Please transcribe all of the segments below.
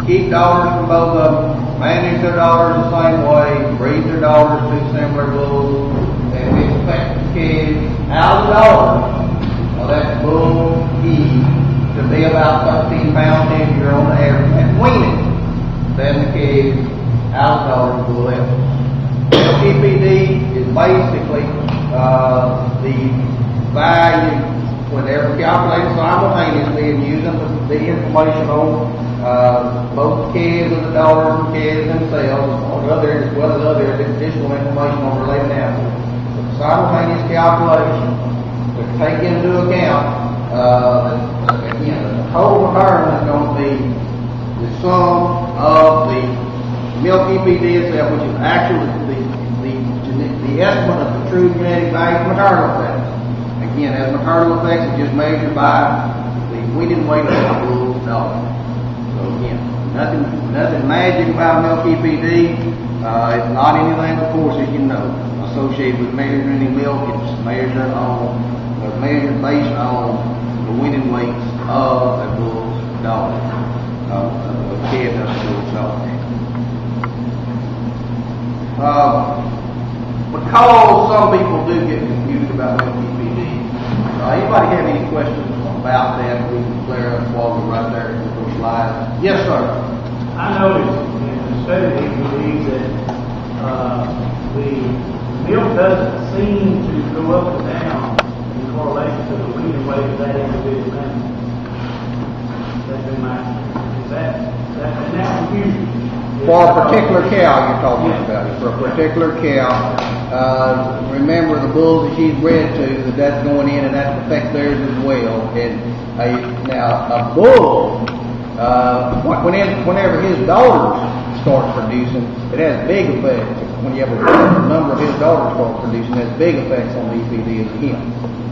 keep daughters from both of them, manage their daughters the same way, breed their daughters to similar bulls, and expect the kids out of the daughters. Well, that bull key to be about 13 pounds heavier on the average and weaning than the kids out of the daughters bull levels. EPD is basically the value when they're calculating simultaneously and using the information on both the kids and the daughters and kids themselves, as well as other additional information on related animals. The simultaneous calculation to take into account again, the total return is going to be the sum of the milk EPD itself, which is actually the estimate of the true genetic value of maternal effects. Again, as maternal effects is just measured by the weaning weight of the bull's daughter. So again, nothing magic about milk EPD. It's not anything, of course, as you know, associated with measuring any milk. It's measured based on the weaning weights of a bull's daughter, a kid of a bull's daughter. Because some people do get confused about milk EPD. Anybody have any questions about that? We can clear up while we're right there in those slides. Yes, sir. I noticed in the study of EPD that the milk doesn't seem to go up or down in correlation to the weaning weight of that individual animal. That's been my, is that confusing? For a particular cow you're talking about. For a particular cow, remember the bulls that she's bred to, that's going in and that affects theirs as well. And now a bull, whenever his daughters start producing, it has big effects. When you have a number of his daughters start producing, it has big effects on the EPD as him.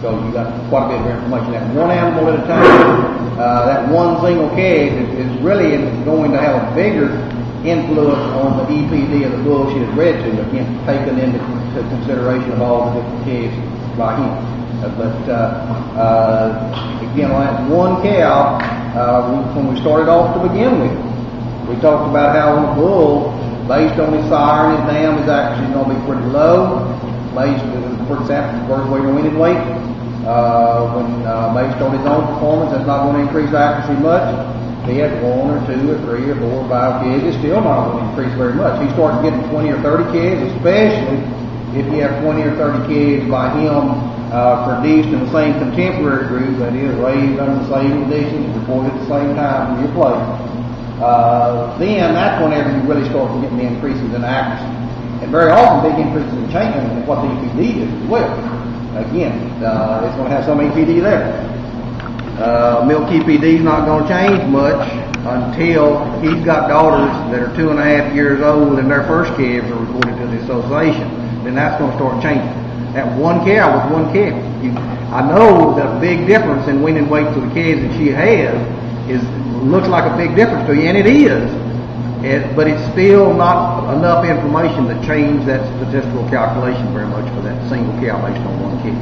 So you got quite a bit of information. That one animal at a time, that one single calf is really going to have a bigger influence on the EPD of the bull she is bred to, again, taken into consideration of all the different calves by him. Again, on that one cow, when we started off to begin with, we talked about how on a bull, based on his sire and his dam, is actually going to be pretty low. Based, for example, birth weight or weaning weight, based on his own performance, that's not going to increase accuracy much. If he had 1 or 2 or 3 or 4 or 5 kids, it's still not going to increase very much. He starts getting 20 or 30 kids, especially if you have 20 or 30 kids by him produced in the same contemporary group, that is, raised under the same conditions, reported at the same time from your place. Then that's whenever you really start getting the increases in accuracy. And very often big increases in change in what the EPD is as well. Again, it's going to have some EPD there. Milk EPD is not going to change much until he's got daughters that are 2.5 years old and their first calves are reported to the association. Then that's going to start changing. That one cow with one calf. I know that a big difference in weaning weight to the calves that she has looks like a big difference to you, and it is. But it's still not enough information to change that statistical calculation very much for that single cow based on one calf.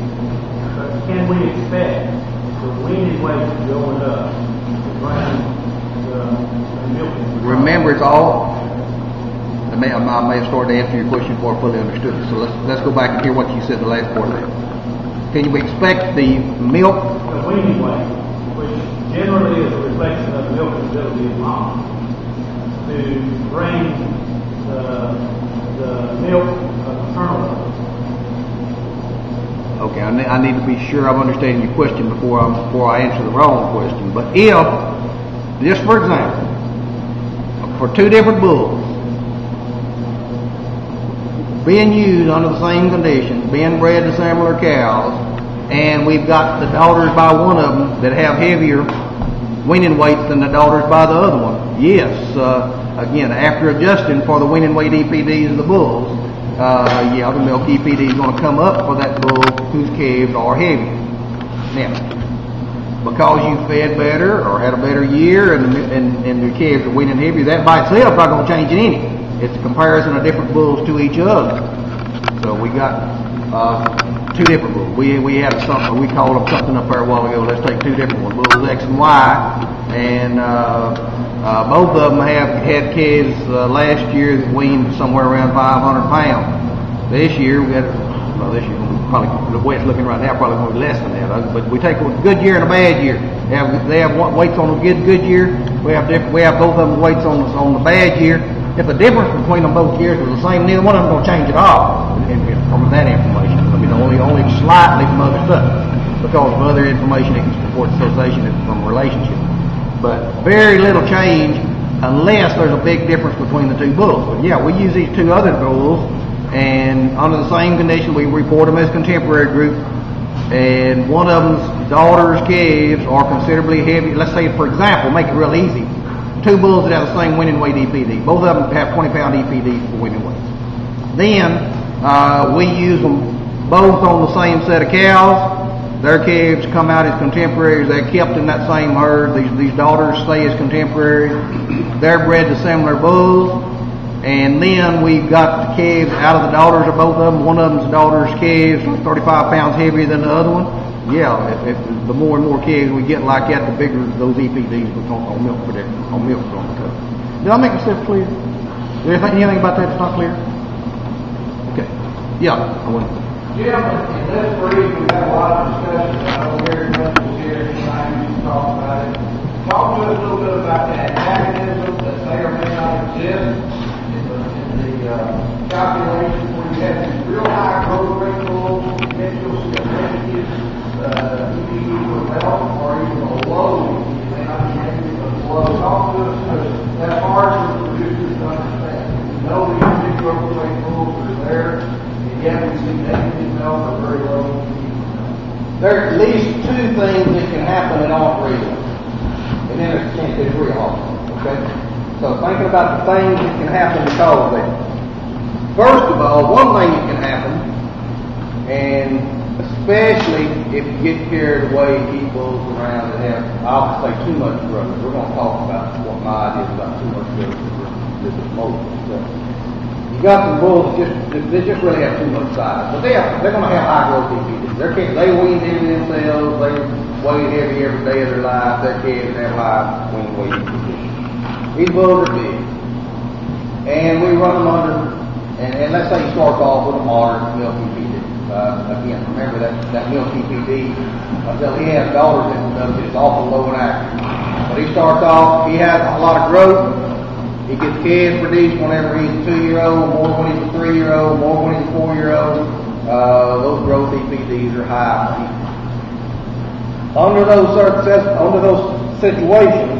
Can we expect the weaning weight going up around the milk? Remember, it's all. I may have started to answer your question before I fully understood it. So let's go back and hear what you said the last part of that. Can you expect the milk? The weaning weight, which generally is a reflection of the milk ability of mom, to bring the milk of maternal. Okay, I need to be sure I'm understanding your question before I answer the wrong question. But if, just for example, for 2 different bulls being used under the same conditions, being bred to similar cows, and we've got the daughters by one of them that have heavier weaning weights than the daughters by the other one, yes, again, after adjusting for the weaning weight EPDs of the bulls, the milk EPD is going to come up for that bull whose calves are heavy. Now, because you fed better or had a better year and your calves are weaning heavier, that by itself is not going to change it any. It's a comparison of different bulls to each other. So we got 2 different bulls. We had something, we called them something up there a while ago. Let's take 2 different ones, bulls X and Y, and Both of them have had calves last year that weaned somewhere around 500 pounds. This year we got, well, this year probably the way it's looking right now probably going to be less than that. But we take a good year and a bad year. They have weights on a good year. We have both of them weights on the bad year. If the difference between them both years was the same, neither one of them going to change at all from that information. I mean, only slightly from other stuff because of other information that can support association and from relationship. But very little change unless there's a big difference between the two bulls. But yeah, we use these two other bulls, and under the same condition, we report them as contemporary group. And one of them's daughter's calves are considerably heavy. Let's say, for example, make it real easy. Two bulls that have the same winning weight EPD. Both of them have 20-pound EPD for winning weights. Then we use them both on the same set of cows. Their calves come out as contemporaries. They're kept in that same herd. These daughters stay as contemporaries. They're bred to similar bulls. And then we've got the calves out of the daughters of both of them. One of them's daughter's calves are 35 pounds heavier than the other one. Yeah, if the more and more calves we get like that, the bigger those EPDs become on milk production, on milk on the cow. Did I make myself clear? Is there anything about that that's not clear? Okay. Yeah, I went. Jim, in this brief, we've had a lot of discussion. I know Gary Russell was here tonight, you talked about it. Talk to us a little bit about that mechanism that may or may not exist in the calculations where you have these real high growth rate bulls, potential significant EPD for health, or even a low, you may not be happy with a low. Talk to us because that's hard for producers to understand. We know these big growth rate bulls are there. Yeah, we see negative milk or very low. There are at least two things that can happen in all three. And then it's real hard. Okay? So thinking about the things that can happen to cause that. First of all, one thing that can happen, and especially if you get carried away, keep bulls around that have, I'll say, too much growth. We're going to talk about what my idea is about too much growth. This is most stuff. You got some bulls that just really have too much size, but they're going to have high growth EPDs. They wean into themselves. They weigh heavy every day of their life. Their calves have high wean weight EPDs. These bulls are big, and we run them under. And let's say you start off with a moderate milk EPD. Again, remember that milk EPD until he has daughters in it, it's awful low and accurate. But he starts off. He has a lot of growth. He gets calves produced whenever he's a 2-year-old, more when he's a 3-year-old, more when he's a 4-year-old. Those growth EPDs are high. Under those situations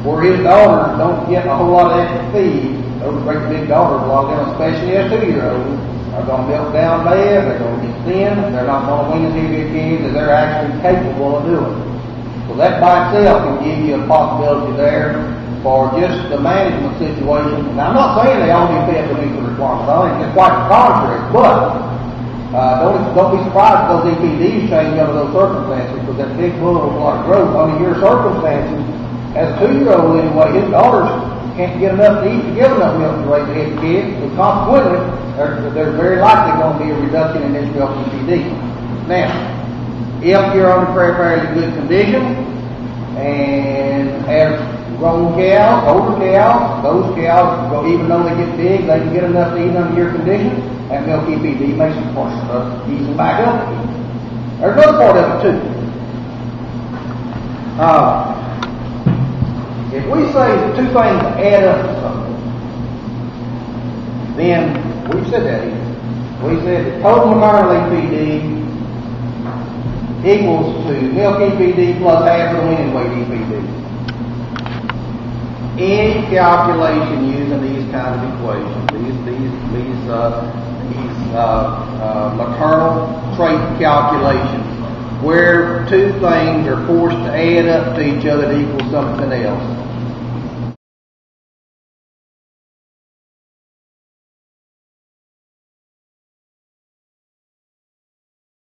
where his daughters don't get a whole lot of extra feed, those great big daughters, a lot of them, especially as 2-year-olds, are going to milk down bad. They're going to get thin. They're not going to wean as heavy calves as they're actually capable of doing. So that by itself can give you a possibility there for just the management situation. Now, I'm not saying they all need to meet the requirements. I think it's quite the contrary. But don't be surprised if those EPDs change under those circumstances because that big bull with a lot of growth. Under your circumstances, as a 2-year-old anyway, his daughters can't get enough to eat to give enough milk to raise a head kid. So consequently, there's very likely going to be a reduction in this milk EPD. Now, if you're under fairly good condition and have grown cows, older cows, those cows, even though they get big, they can get enough to eat under your conditions, and milk EPD makes them ease them back up again. There's another part of it too. If we say the two things add up to something, then we said that here. We said the total maternal EPD equals to milk EPD plus half of the weaning weight EPD. Any calculation using these kind of equations, these maternal trait calculations, where two things are forced to add up to each other to equal something else,